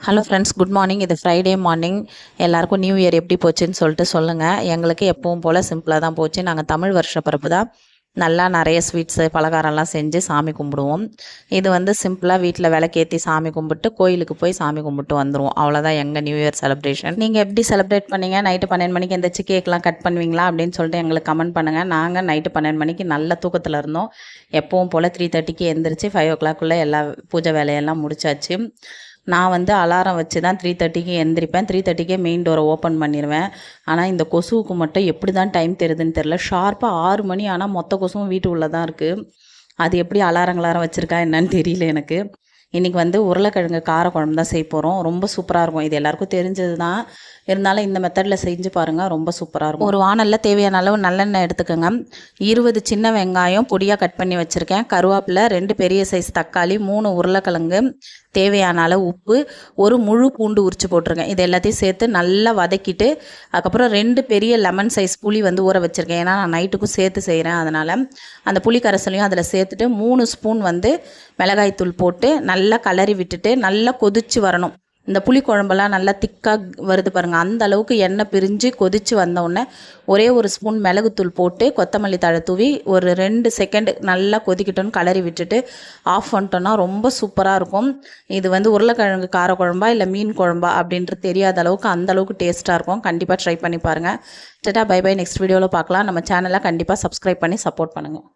Hello friends, good morning. இது Friday morning. எல்லாருக்கும் new year எப்படி போச்சுன்னு சொல்லிட்டு சொல்லுங்கள். எங்களுக்கு எப்பவும் போல் சிம்பிளாக தான் போச்சு. நாங்கள் தமிழ் வருஷ பிறப்பு தான் நல்லா நிறைய ஸ்வீட்ஸு பலகாரம்லாம் செஞ்சு சாமி கும்பிடுவோம். இது வந்து சிம்பிளாக வீட்டில் விளக்கேற்றி சாமி கும்பிட்டு கோயிலுக்கு போய் சாமி கும்பிட்டு வந்துடுவோம். அவ்வளோதான் எங்கள் நியூ இயர் செலிப்ரேஷன். நீங்கள் எப்படி செலிப்ரேட் பண்ணீங்க? நைட்டு 12 மணிக்கு எந்திரிச்சு கேக்லாம் கட் பண்ணுவீங்களா அப்படின்னு சொல்லிட்டு எங்களுக்கு கமெண்ட் பண்ணுங்கள். நாங்கள் நைட்டு 12 மணிக்கு நல்ல தூக்கத்தில் இருந்தோம். எப்பவும் போல் 3:30க்கு எந்திரிச்சு 5 o'clock எல்லா பூஜை வேலையெல்லாம் முடிச்சாச்சு. நான் வந்து அலாரம் வச்சு தான் 3:30க்கு எந்திரிப்பேன். 3:30க்கே மெயின் டோரை ஓப்பன் பண்ணிடுவேன். ஆனால் இந்த கொசுவுக்கு மட்டும் எப்படி தான் டைம் தெரியுதுன்னு தெரில. ஷார்ப்பாக 6 மணி ஆனால் மொத்த கொசுவும் வீட்டு உள்ளே தான் இருக்குது. அது எப்படி அலாரம் வச்சுருக்கா என்னன்னு தெரியல எனக்கு. இன்றைக்கி வந்து உருளைக்கிழங்கு காரக்குழம்பு தான் செய்ய போகிறோம். ரொம்ப சூப்பராக இருக்கும். இது எல்லாருக்கும் தெரிஞ்சது தான், இருந்தாலும் இந்த மெத்தடில் செஞ்சு பாருங்கள், ரொம்ப சூப்பராக இருக்கும். ஒரு வானலில் தேவையான அளவு நல்லெண்ணெய் எடுத்துக்கோங்க. 20 சின்ன வெங்காயம் பொடியாக கட் பண்ணி வச்சுருக்கேன். கருவேப்பிலை, 2 பெரிய சைஸ் தக்காளி, 3 உருளைக்கிழங்கு, தேவையான அளவு உப்பு, ஒரு முழு பூண்டு உரிச்சு போட்டிருக்கேன். இது எல்லாத்தையும் சேர்த்து நல்லா வதக்கிட்டு அதுக்கப்புறம் 2 பெரிய லெமன் சைஸ் புளி வந்து ஊற வச்சுருக்கேன். ஏன்னா நான் நைட்டுக்கும் சேர்த்து செய்கிறேன். அதனால் அந்த புளி கரைசலையும் அதில் சேர்த்துட்டு 3 ஸ்பூன் வந்து மிளகாய்த்தூள் போட்டு நல்லா கலரி விட்டுட்டு நல்லா கொதித்து வரணும். இந்த புளி குழம்பெல்லாம் நல்லா திக்காக வருது பாருங்கள். அந்த அளவுக்கு எண்ணெய் பிரிஞ்சு கொதித்து வந்தோடனே ஒரே ஒரு ஸ்பூன் மிளகுத்தூள் போட்டு கொத்தமல்லி தழை தூவி ஒரு 2 செகண்ட் நல்லா கொதிக்கிட்டோன்னு கலரி விட்டுட்டு ஆஃப் பண்ணிட்டோன்னா ரொம்ப சூப்பராக இருக்கும். இது வந்து உருளைக்கிழங்கு காரக்குழம்பா இல்லை மீன் குழம்பா அப்படின்றது தெரியாத அளவுக்கு அந்த அளவுக்கு டேஸ்ட்டாக இருக்கும். கண்டிப்பாக ட்ரை பண்ணி பாருங்கள். By by. நெக்ஸ்ட் வீடியோவில் பார்க்கலாம். நம்ம சேனலை கண்டிப்பாக சப்ஸ்கிரைப் பண்ணி சப்போர்ட் பண்ணுங்கள்.